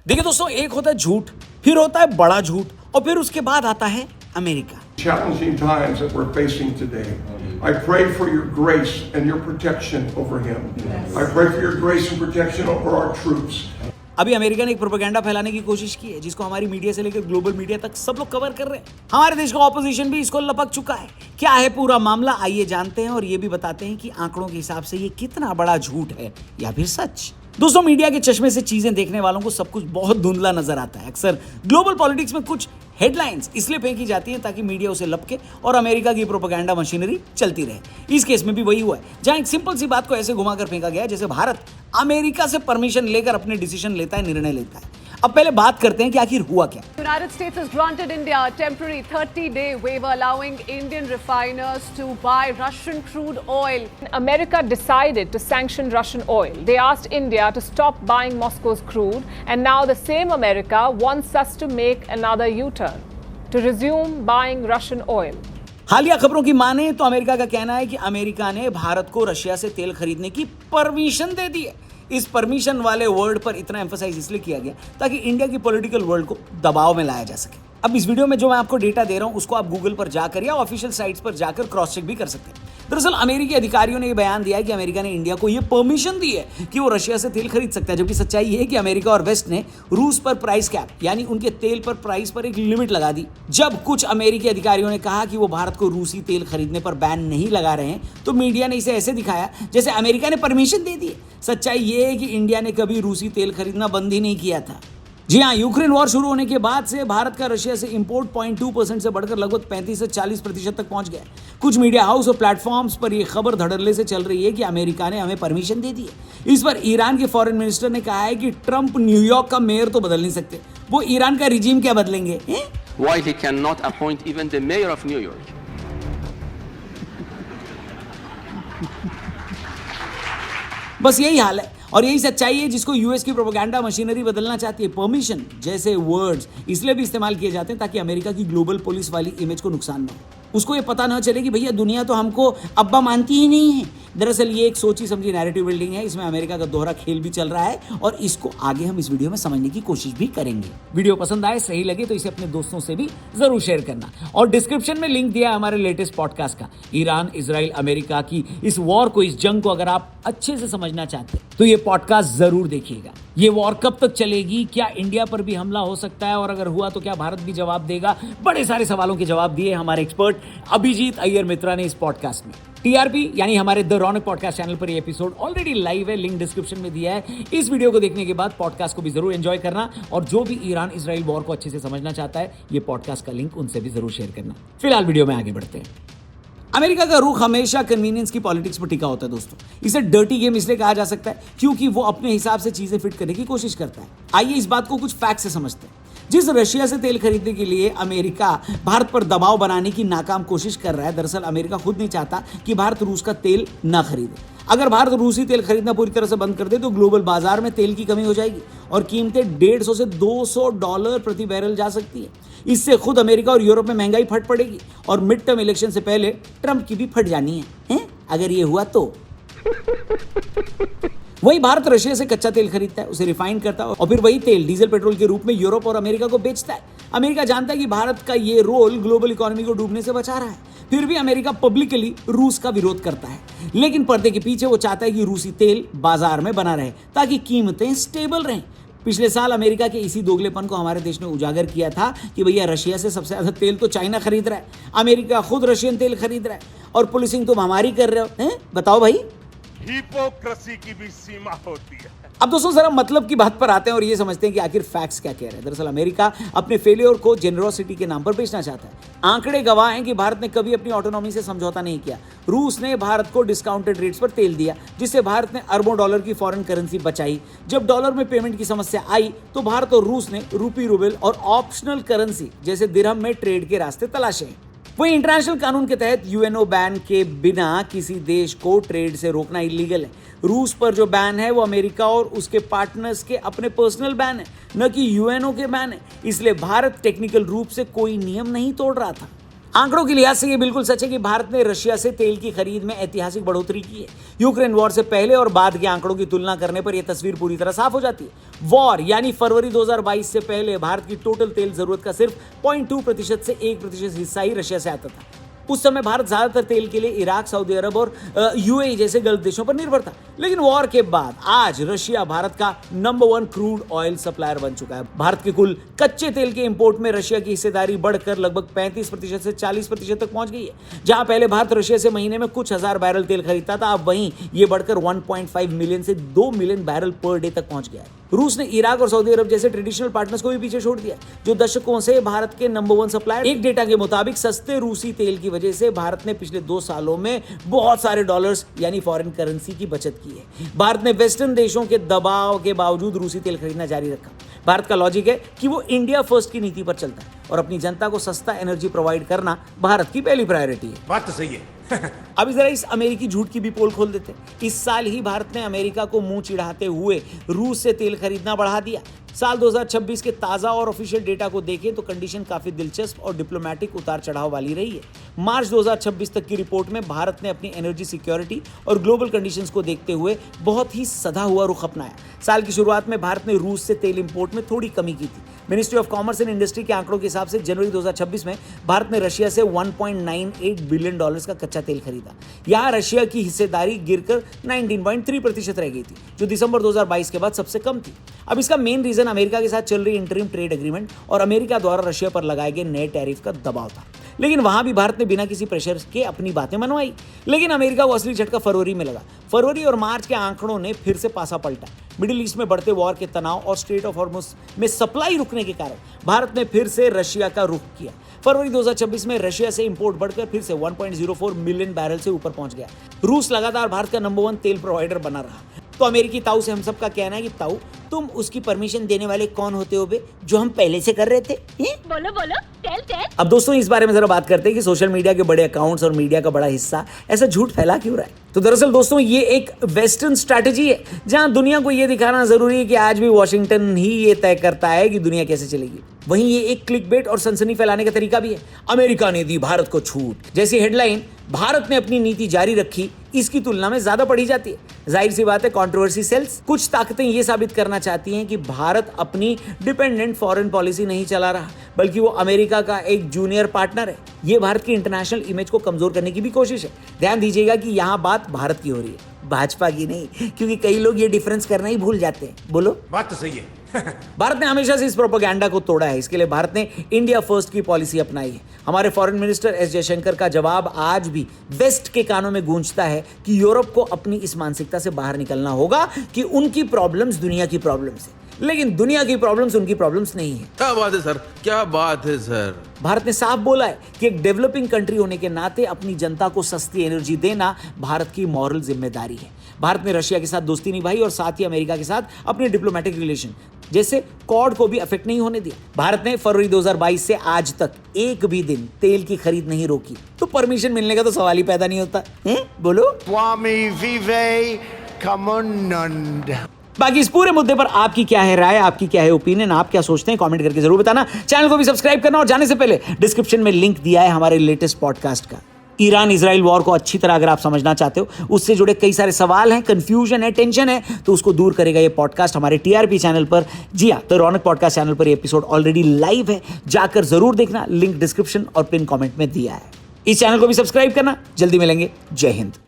देखिए दोस्तों, एक होता है झूठ, फिर होता है बड़ा झूठ, और फिर उसके बाद आता है America. Challenging times that we're facing today. I pray for your grace and your protection over him. I pray for your grace and protection over our troops. अभी अमेरिका ने एक प्रोपेगेंडा फैलाने की कोशिश की है, जिसको हमारी मीडिया से लेकर ग्लोबल मीडिया तक सब लोग कवर कर रहे हैं। हमारे देश का ऑपोजिशन भी इसको लपक चुका है। क्या है पूरा मामला, आइए जानते हैं और ये भी बताते हैं कि आंकड़ों के हिसाब से ये कितना बड़ा झूठ है या फिर सच। दोस्तों, मीडिया के चश्मे से चीजें देखने वालों को सब कुछ बहुत धुंधला नजर आता है। अक्सर ग्लोबल पॉलिटिक्स में कुछ हेडलाइंस इसलिए फेंकी जाती हैं ताकि मीडिया उसे लपके और अमेरिका की प्रोपेगेंडा मशीनरी चलती रहे। इस केस में भी वही हुआ है, जहां एक सिंपल सी बात को ऐसे घुमाकर फेंका गया जैसे भारत अमेरिका से परमिशन लेकर अपने डिसीजन लेता है, निर्णय लेता है। अब पहले बात करते हैं कि आखिर हुआ क्या। United States has granted India a temporary 30-day waiver allowing Indian refiners to buy Russian crude oil. America decided to sanction Russian oil. They asked India to stop buying Moscow's crude, and now the same America wants us to make another U-turn to resume buying Russian oil. हालिया खबरों की माने तो America का कहना है कि America ने भारत को रशिया से तेल खरीदने की परमिशन दे दी है। इस परमिशन वाले वर्ड पर इतना एम्फसाइज इसलिए किया गया ताकि इंडिया की पॉलिटिकल वर्ल्ड को दबाव में लाया जा सके। अब इस वीडियो में जो मैं आपको डेटा दे रहा हूं उसको आप गूगल पर जाकर या ऑफिशियल साइट्स पर जाकर क्रॉस चेक भी कर सकते हैं। दरअसल अमेरिकी अधिकारियों ने यह बयान दिया है कि अमेरिका ने इंडिया को यह परमिशन दी है कि वो रशिया से तेल खरीद सकता है, जबकि सच्चाई यह है कि अमेरिका और वेस्ट ने रूस पर प्राइस कैप यानी उनके तेल पर प्राइस पर एक लिमिट लगा दी। जब कुछ अमेरिकी अधिकारियों ने कहा कि वो भारत को रूसी तेल खरीदने पर बैन नहीं लगा रहे हैं तो मीडिया ने इसे ऐसे दिखाया जैसे अमेरिका ने परमिशन दे दी है। सच्चाई यह है कि इंडिया ने कभी रूसी तेल खरीदना बंद ही नहीं किया था। जी हाँ, यूक्रेन वॉर शुरू होने के बाद से भारत का रशिया से इंपोर्ट 0.2% से बढ़कर लगभग 35 से 40% तक पहुंच गया। कुछ मीडिया हाउस और प्लेटफॉर्म्स पर यह खबर धड़ल्ले से चल रही है कि अमेरिका ने हमें परमिशन दे दी है। इस पर ईरान के फॉरेन मिनिस्टर ने कहा है कि ट्रंप न्यूयॉर्क का मेयर तो बदल नहीं सकते, वो ईरान का रिजीम क्या बदलेंगे। Why he cannot appoint even the mayor of New York? बस यही हाल है और यही सच्चाई है जिसको यूएस की प्रोपेगेंडा मशीनरी बदलना चाहती है। परमिशन जैसे वर्ड्स इसलिए भी इस्तेमाल किए जाते हैं ताकि अमेरिका की ग्लोबल पुलिस वाली इमेज को नुकसान ना हो, उसको ये पता ना चले कि भैया दुनिया तो हमको अब्बा मानती ही नहीं है। दरअसल ये एक सोची समझी नैरेटिव बिल्डिंग है, इसमें अमेरिका का दोहरा खेल भी चल रहा है और इसको आगे हम इस वीडियो में समझने की कोशिश भी करेंगे। वीडियो पसंद आए, सही लगे तो इसे अपने दोस्तों से भी जरूर शेयर करना और डिस्क्रिप्शन में लिंक दिया है हमारे लेटेस्ट पॉडकास्ट का। ईरान इजराइल अमेरिका की इस वॉर को, इस जंग को अगर आप अच्छे से समझना चाहते हैं तो ये पॉडकास्ट जरूर देखिएगा। ये वॉर कब तक चलेगी, क्या इंडिया पर भी हमला हो सकता है और अगर हुआ तो क्या भारत भी जवाब देगा, बड़े सारे सवालों के जवाब दिए हमारे एक्सपर्ट अभिजीत अय्यर मित्रा ने इस पॉडकास्ट में। टीआरपी यानी हमारे द रौनक पॉडकास्ट चैनल पर ये एपिसोड ऑलरेडी लाइव है, लिंक डिस्क्रिप्शन में दिया है। इस वीडियो को देखने के बाद पॉडकास्ट को भी जरूर एंजॉय करना और जो भी ईरान इजराइल वॉर को अच्छे से समझना चाहता है ये पॉडकास्ट का लिंक उनसे भी जरूर शेयर करना। फिलहाल वीडियो में आगे बढ़ते हैं। अमेरिका का रुख हमेशा कन्वीनियंस की पॉलिटिक्स पर टिका होता है दोस्तों। इसे डर्टी गेम इसलिए कहा जा सकता है क्योंकि वो अपने हिसाब से चीजें फिट करने की कोशिश करता है। आइए इस बात को कुछ फैक्ट से समझते हैं। जिस रशिया से तेल खरीदने के लिए अमेरिका भारत पर दबाव बनाने की नाकाम कोशिश कर रहा है, दरअसल अमेरिका खुद नहीं चाहता कि भारत रूस का तेल ना खरीदे। अगर भारत रूसी तेल खरीदना पूरी तरह से बंद कर दे तो ग्लोबल बाजार में तेल की कमी हो जाएगी और कीमतें $150 से $200 प्रति बैरल जा सकती है। इससे खुद अमेरिका और यूरोप में महंगाई फट पड़ेगी और मिड टर्म इलेक्शन से पहले ट्रंप की भी फट जानी है? अगर ये हुआ तो वही भारत रशिया से कच्चा तेल खरीदता है, उसे रिफाइन करता है और फिर वही तेल डीजल पेट्रोल के रूप में यूरोप और अमेरिका को बेचता है। अमेरिका जानता है कि भारत का ये रोल ग्लोबल इकोनॉमी को डूबने से बचा रहा है, फिर भी अमेरिका पब्लिकली रूस का विरोध करता है। लेकिन पर्दे के पीछे वो चाहता है कि रूसी तेल बाजार में बना रहे ताकि कीमतें स्टेबल रहें। पिछले साल अमेरिका के इसी दोगलेपन को हमारे देश ने उजागर किया था कि भैया रशिया से सबसे ज्यादा तेल तो चाइना खरीद रहा है, अमेरिका खुद रशियन तेल खरीद रहा है और पुलिसिंग तुम हमारी कर रहे हो। बताओ भाई, हिपोक्रेसी की भी सीमा होती है। अब दोस्तों जरा मतलब की बात पर आते हैं और ये समझते हैं कि आखिर फैक्ट्स क्या कह रहे हैं। दरअसल अमेरिका अपने फेलियर को जेनरोसिटी के नाम पर बेचना चाहता है। आंकड़े गवाह हैं कि भारत ने कभी अपनी ऑटोनॉमी से समझौता नहीं किया। रूस ने भारत को डिस्काउंटेड रेट्स पर तेल दिया जिससे भारत ने अरबों डॉलर की फॉरेन करेंसी बचाई। जब डॉलर में पेमेंट की समस्या आई तो भारत और रूस ने रूपी रूबल और ऑप्शनल करेंसी जैसे दिरहम में ट्रेड के रास्ते तलाशे। वहीं इंटरनेशनल कानून के तहत यूएनओ बैन के बिना किसी देश को ट्रेड से रोकना इलीगल है। रूस पर जो बैन है वो अमेरिका और उसके पार्टनर्स के अपने पर्सनल बैन है, न कि यूएनओ के बैन है। इसलिए भारत टेक्निकल रूप से कोई नियम नहीं तोड़ रहा था। आंकड़ों के लिहाज से ये बिल्कुल सच है कि भारत ने रशिया से तेल की खरीद में ऐतिहासिक बढ़ोतरी की है। यूक्रेन वॉर से पहले और बाद के आंकड़ों की तुलना करने पर यह तस्वीर पूरी तरह साफ हो जाती है। वॉर यानी फरवरी 2022 से पहले भारत की टोटल तेल जरूरत का सिर्फ 0.2% से 1% हिस्सा ही रशिया से आता था। उस समय भारत ज्यादातर तेल के लिए इराक, सऊदी अरब और यूएई जैसे गल्फ देशों पर निर्भर था। लेकिन वॉर के बाद आज रशिया भारत का नंबर 1 क्रूड ऑयल सप्लायर बन चुका है। भारत के कुल कच्चे तेल के इंपोर्ट में रशिया की हिस्सेदारी बढ़कर लगभग 35% से 40% तक पहुंच गई है। जहां पहले भारत रशिया से महीने में कुछ हजार बैरल तेल खरीदता था, अब वहीं ये बढ़कर 1.5 मिलियन से 2 मिलियन बैरल पर डे तक पहुंच गया है। रूस ने इराक और सऊदी अरब जैसे ट्रेडिशनल पार्टनर्स को भी पीछे छोड़ दिया, जो दशकों से भारत के नंबर 1 सप्लायर। एक डेटा के मुताबिक सस्ते रूसी तेल की वजह से भारत ने पिछले 2 सालों में बहुत सारे डॉलर्स यानी फॉरेन करेंसी की बचत की है। भारत ने वेस्टर्न देशों के दबाव के बावजूद रूसी तेल खरीदना जारी रखा। भारत का लॉजिक है कि वो इंडिया फर्स्ट की नीति पर चलता है और अपनी जनता को सस्ता एनर्जी प्रोवाइड करना भारत की पहली प्रायोरिटी है। बात तो सही है। अब जरा इस अमेरिकी झूठ की भी पोल खोल देते हैं। इस साल ही भारत ने अमेरिका को मुंह चिढ़ाते हुए रूस से तेल खरीदना बढ़ा दिया। साल 2026 के ताज़ा और ऑफिशियल डेटा को देखें तो कंडीशन काफ़ी दिलचस्प और डिप्लोमेटिक उतार चढ़ाव वाली रही है। मार्च 2026 तक की रिपोर्ट में भारत ने अपनी एनर्जी सिक्योरिटी और ग्लोबल कंडीशंस को देखते हुए बहुत ही सधा हुआ रुख अपनाया। साल की शुरुआत में भारत ने रूस से तेल इंपोर्ट में थोड़ी कमी की थी। Ministry of commerce and industry के आंकड़ों के हिसाब से जनवरी 2026 में भारत ने रशिया से $1.98 बिलियन का कच्चा तेल खरीदा। यहाँ रशिया की हिस्सेदारी गिरकर 19.3% रह गई थी, जो दिसंबर 2022 के बाद सबसे कम थी। अब इसका मेन रीजन अमेरिका के साथ चल रही इंटरिम ट्रेड एग्रीमेंट और अमेरिका द्वारा रशिया पर लगाए गए नए टैरिफ का दबाव था। लेकिन वहां भी भारत ने बिना किसी प्रेशर के अपनी बातें मनवाई। लेकिन अमेरिका को असली झटका फरवरी में लगा। फरवरी और मार्च के आंकड़ों ने फिर से पासा पलटा। मिडिल ईस्ट में बढ़ते वॉर के तनाव और स्ट्रेट ऑफ हॉर्मुज में सप्लाई रुकने के कारण भारत ने फिर से रशिया का रुख किया। फरवरी 2026 में रशिया से इंपोर्ट बढ़कर फिर से 1.04 मिलियन बैरल से ऊपर पहुंच गया। रूस लगातार भारत का नंबर 1 तेल प्रोवाइडर बना रहा। तो अमेरिकी ताऊ से हम सब का कहना है कि ताऊ, तुम उसकी परमिशन देने वाले कौन होते हो बे, जो हम पहले से कर रहे थे? बोलो बोलो, टेल। अब दोस्तों इस बारे में जरा बात करते हैं कि सोशल मीडिया के बड़े अकाउंट्स और मीडिया का बड़ा हिस्सा ऐसा झूठ फैला क्यों रहा है। तो दरअसल दोस्तों ये एक वेस्टर्न स्ट्रैटेजी है, जहां दुनिया को ये दिखाना जरूरी है कि आज भी वॉशिंगटन ही ये तय करता है कि दुनिया कैसे चलेगी। वहीं ये एक क्लिकबेट और सनसनी फैलाने का तरीका भी है। अमेरिका ने दी भारत को छूट जैसी हेडलाइन भारत ने अपनी नीति जारी रखी, इसकी तुलना में ज्यादा पढ़ी जाती है। जाहिर सी बात है, कंट्रोवर्सी सेल्स। कुछ ताकतें ये साबित करना चाहती हैं कि भारत अपनी डिपेंडेंट फॉरेन पॉलिसी नहीं चला रहा, बल्कि वो अमेरिका का एक जूनियर पार्टनर है। ये भारत की इंटरनेशनल इमेज को कमजोर करने की भी कोशिश है। ध्यान दीजिएगा कि यहाँ बात भारत की हो रही है, भाजपा की नहीं, क्योंकि कई लोग ये डिफरेंस करना ही भूल जाते हैं। बोलो, बात तो सही है। भारत ने हमेशा से इस प्रोपेगेंडा को तोड़ा है। इसके लिए भारत ने इंडिया फर्स्ट की पॉलिसी अपनाई है। हमारे फॉरेन मिनिस्टर एस जयशंकर का जवाब आज भी वेस्ट के कानों में गूंजता है कि यूरोप को अपनी इस मानसिकता से बाहर निकलना होगा कि उनकी प्रॉब्लम्स दुनिया की प्रॉब्लम्स है, लेकिन दुनिया की प्रॉब्लम्स उनकी प्रॉब्लम्स नहीं है। क्या बात है सर, क्या बात है सर। भारत ने साफ बोला है कि एक डेवलपिंग कंट्री होने के नाते अपनी जनता को सस्ती एनर्जी देना भारत की मॉरल जिम्मेदारी है। भारत ने रशिया के साथ दोस्ती निभाई और साथ ही अमेरिका के साथ अपने डिप्लोमेटिक रिलेशन जैसे कॉर्ड को भी अफेक्ट नहीं होने दिया। भारत ने फरवरी 2022 से आज तक एक भी दिन तेल की खरीद नहीं रोकी, तो परमिशन मिलने का तो सवाल ही पैदा नहीं होता है। बोलो, Swami Vivekananda. बाकी इस पूरे मुद्दे पर आपकी क्या है राय, आपकी क्या है ओपिनियन, आप क्या सोचते हैं, कमेंट करके जरूर बताना। चैनल को भी सब्सक्राइब करना और जाने से पहले डिस्क्रिप्शन में लिंक दिया है हमारे लेटेस्ट पॉडकास्ट का। ईरान इजराइल वॉर को अच्छी तरह अगर आप समझना चाहते हो, उससे जुड़े कई सारे सवाल हैं, कंफ्यूजन है, टेंशन है, तो उसको दूर करेगा ये पॉडकास्ट हमारे टीआरपी चैनल पर। जी हाँ, तो रौनक पॉडकास्ट चैनल पर ये एपिसोड ऑलरेडी लाइव है, जाकर जरूर देखना। लिंक डिस्क्रिप्शन और पिन कमेंट में दिया है। इस चैनल को भी सब्सक्राइब करना। जल्दी मिलेंगे। जय हिंद।